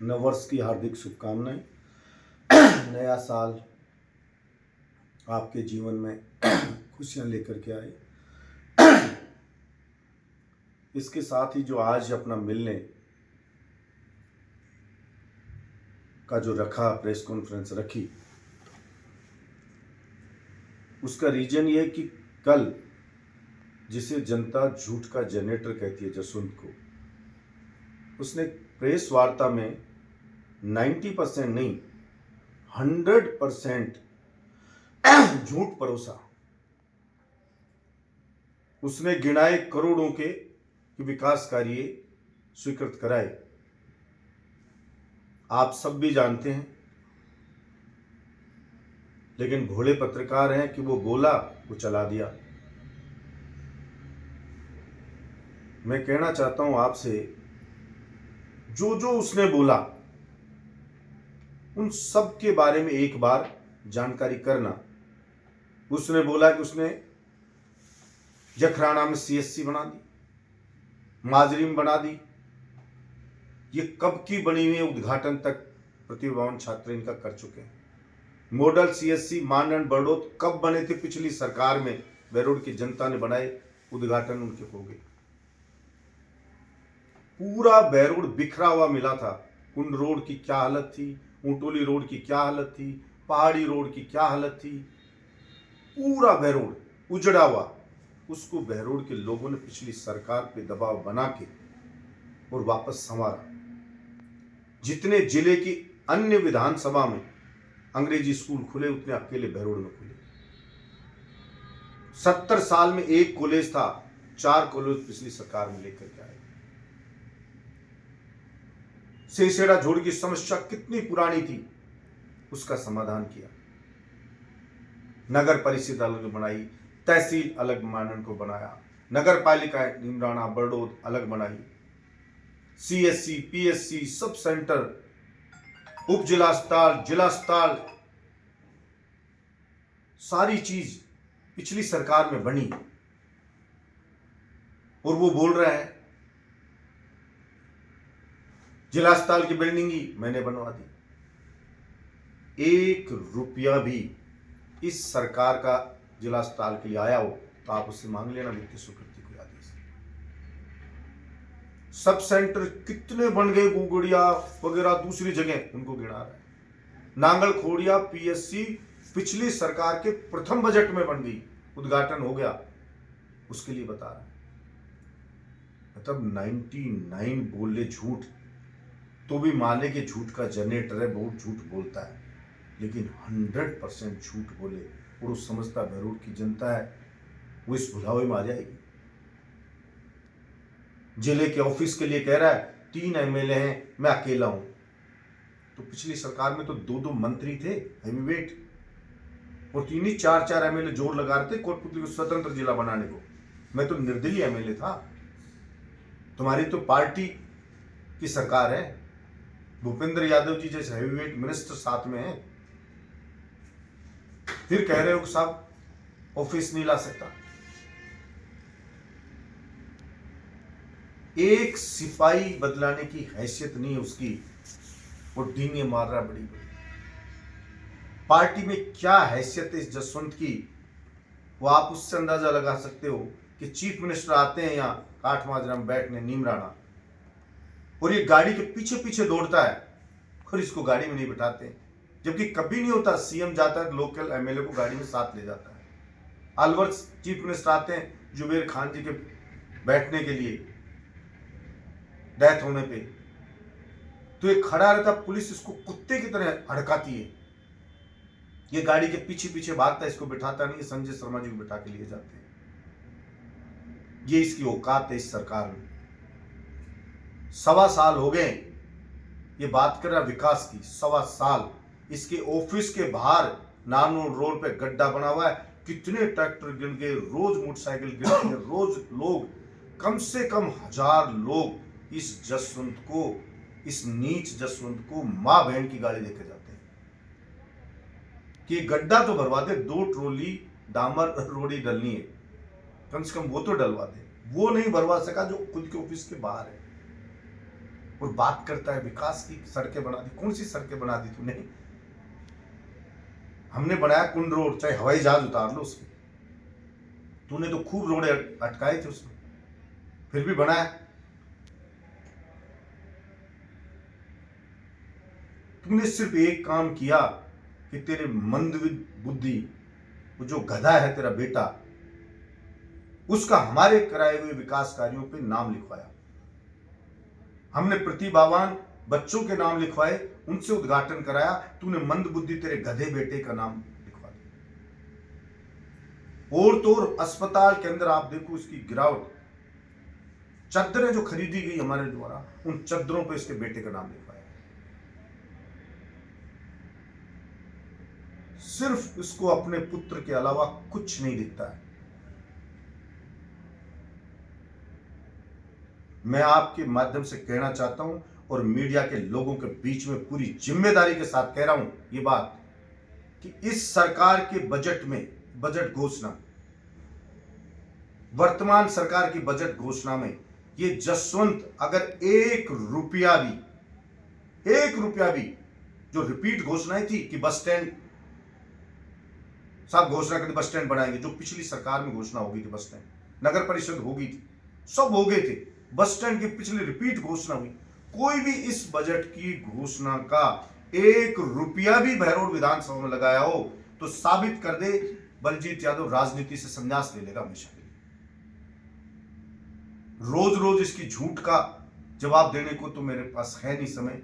नववर्ष की हार्दिक शुभकामनाएं। नया साल आपके जीवन में खुशियां लेकर के आए। इसके साथ ही जो आज अपना मिलने का जो रखा, प्रेस कॉन्फ्रेंस रखी, उसका रीजन ये कि कल जिसे जनता झूठ का जनरेटर कहती है, जसवंत को, उसने प्रेस वार्ता में 90% नहीं 100% झूठ परोसा। उसने गिनाए करोड़ों के विकास कार्य स्वीकृत कराए। आप सब भी जानते हैं, लेकिन भोले पत्रकार हैं कि वो बोला, वो चला दिया। मैं कहना चाहता हूं आपसे, जो जो उसने बोला उन सब के बारे में एक बार जानकारी करना। उसने बोला कि उसने जखराना में सीएससी बना दी, माजरी में बना दी। ये कब की बनी हुई है, उद्घाटन तक प्रतिभावान छात्र इनका कर चुके हैं। मॉडल सीएससी मानदंड बड़ौद कब बने थे? पिछली सरकार में बेरोड की जनता ने बनाए, उद्घाटन उनके हो गए। पूरा बेरोड बिखरा हुआ मिला था। कुंड रोड की क्या हालत थी, ऊंटोली रोड की क्या हालत थी, पहाड़ी रोड की क्या हालत थी, पूरा बेरोड उजड़ा हुआ। उसको बेरोड के लोगों ने पिछली सरकार पे दबाव बना के और वापस संवारा। जितने जिले की अन्य विधानसभा में अंग्रेजी स्कूल खुले, उतने अकेले बेरोड में खुले। 70 साल में एक कॉलेज था, 4 कॉलेज पिछली सरकार में लेकर के आए। सेसेड़ा झोड़ की समस्या कितनी पुरानी थी, उसका समाधान किया। नगर परिषद अलग बनाई, तहसील अलग मानन को बनाया, नगर पालिका नीमराना बड़ौद अलग बनाई, सीएससी पीएससी सब सेंटर, उप जिला अस्पताल, जिला अस्पताल, सारी चीज पिछली सरकार में बनी। और वो बोल रहा है जिला अस्पताल की बिल्डिंग ही मैंने बनवा दी। 1 रुपया भी इस सरकार का जिला अस्पताल के लिए आया हो तो आप उससे मांग लेना वित्तीय स्वीकृति को आदेश। सब सेंटर कितने बन गए, गुगड़िया वगैरह दूसरी जगह, उनको गिना रहा है। नांगल खोड़िया पीएससी पिछली सरकार के प्रथम बजट में बन गई, उद्घाटन हो गया, उसके लिए बता रहा है। मतलब 99 बोले झूठ तो भी माने कि झूठ का जनरेटर है, बहुत झूठ बोलता है, लेकिन 100% झूठ बोले और वो समझता बेरोड की जनता है, वो इस भुलावे में आ जाएगी। जिले के ऑफिस के लिए कह रहा है 3 एमएलए हैं, मैं अकेला हूं। तो पिछली सरकार में तो 2-2 मंत्री थे हेवीवेट, और 3-4 एमएलए जोर लगा रहे थे कोटपुतली को स्वतंत्र जिला बनाने को। मैं तो निर्दलीय एमएलए था। तुम्हारी तो पार्टी की सरकार है, भूपेंद्र यादव जी जैसे हेवीवेट मिनिस्टर साथ में है, फिर कह रहे हो कि साहब ऑफिस नहीं ला सकता। एक सिपाही बदलाने की हैसियत नहीं है उसकी, वो डींगे मार रहा बड़ी बड़ी। पार्टी में क्या हैसियत है इस जसवंत की, वो आप उससे अंदाजा लगा सकते हो कि चीफ मिनिस्टर आते हैं यहाँ काठमांडू में बैठने नीमराना, और ये गाड़ी के पीछे पीछे दौड़ता है और इसको गाड़ी में नहीं बिठाते, जबकि कभी नहीं होता। सीएम जाता है लोकल एमएलए को गाड़ी में साथ ले जाता है। अलवर चीफ मिनिस्टर आते हैं जुबेर खान जी के बैठने के लिए, डेथ होने पे, तो ये खड़ा रहता, पुलिस इसको कुत्ते की तरह हड़काती है। ये गाड़ी के पीछे पीछे भागता है, इसको बिठाता नहीं, संजय शर्मा जी को बिठा के लिए जाते हैं। ये इसकी औकात है इस सरकार में। 1.25 साल हो गए ये बात कर रहा विकास की, 1.25 साल। इसके ऑफिस के बाहर नानू रोड पे गड्ढा बना हुआ है, कितने ट्रैक्टर गिर गए, रोज मोटरसाइकिल गिर गए, रोज लोग, कम से कम 1000 लोग इस जसवंत को, इस नीच जसवंत को मां बहन की गाड़ी देके जाते हैं कि गड्ढा तो भरवा दे, 2 ट्रॉली डामर रोड़ी डलनी है, कम से कम वो तो डलवा दे। वो नहीं भरवा सका जो खुद के ऑफिस के बाहर है। और बात करता है विकास की, सड़कें बना दी। कौन सी सड़कें बना दी तूने? हमने बनाया कुंड रोड, चाहे हवाई जहाज उतार लो उसमें। तूने तो खूब रोड़े अटकाए थे उसमें, फिर भी बनाया। तूने सिर्फ एक काम किया कि तेरे मंद बुद्धि, वो जो गधा है तेरा बेटा, उसका हमारे कराए हुए विकास कार्यों पे नाम लिखवाया। हमने प्रतिभावान बच्चों के नाम लिखवाए, उनसे उद्घाटन कराया। तूने मंद बुद्धि तेरे गधे बेटे का नाम लिखवा दिया। और तो और अस्पताल के अंदर आप देखो उसकी गिरावट। चद्दरें जो खरीदी गई हमारे द्वारा, उन चद्दरों पे इसके बेटे का नाम लिखवाया। सिर्फ इसको अपने पुत्र के अलावा कुछ नहीं दिखता है। मैं आपके माध्यम से कहना चाहता हूं और मीडिया के लोगों के बीच में पूरी जिम्मेदारी के साथ कह रहा हूं ये बात कि इस सरकार के बजट में, बजट घोषणा, वर्तमान सरकार की बजट घोषणा में ये जसवंत अगर एक रुपया भी जो रिपीट घोषणाएं थी कि बस स्टैंड साहब घोषणा करते बस स्टैंड बनाएंगे, जो पिछली सरकार में घोषणा हो गई थी, बस स्टैंड, नगर परिषद हो गई थी, सब हो गए थे, बस स्टैंड की पिछली रिपीट घोषणा हुई। कोई भी इस बजट की घोषणा का एक रुपया भी बहरोड विधानसभा में लगाया हो तो साबित कर दे बलजीत यादव राजनीति से संन्यास ले लेगा हमेशा के लिए। रोज रोज इसकी झूठ का जवाब देने को तो मेरे पास है नहीं समय।